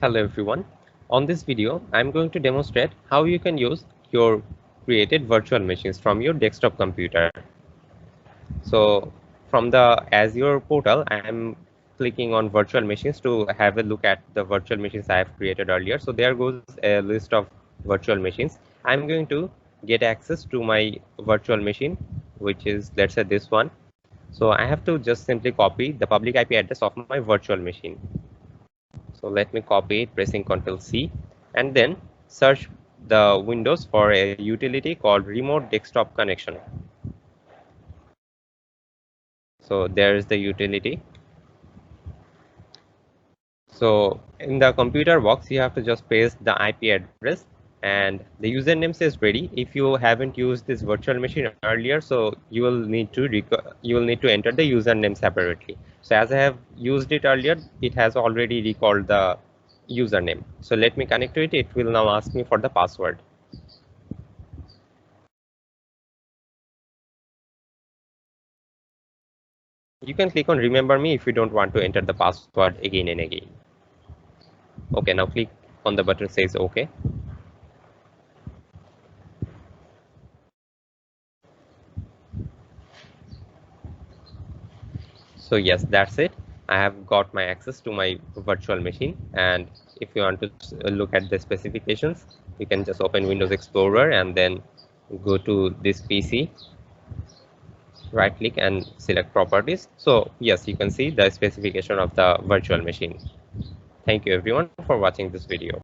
Hello everyone. On this video, I'm going to demonstrate how you can use your created virtual machines from your desktop computer. So from the Azure portal, I'm clicking on virtual machines to have a look at the virtual machines I have created earlier. So there goes a list of virtual machines. I'm going to get access to my virtual machine, which is, let's say, this one. So I have to just simply copy the public IP address of my virtual machine. So let me copy it pressing Ctrl C and then search the Windows for a utility called remote desktop connection. So there is the utility. So in the computer box, you have to just paste the IP address and the username says ready. If you haven't used this virtual machine earlier, so you will need to enter the username separately. So as I have used it earlier, it has already recalled the username. So let me connect to it. It will now ask me for the password. You can click on remember me if you don't want to enter the password again and again. Okay, now click on the button says okay. So yes, that's it. I have got my access to my virtual machine, and if you want to look at the specifications, you can just open Windows Explorer and then go to this PC, right click and select properties. So yes, you can see the specification of the virtual machine. Thank you everyone for watching this video.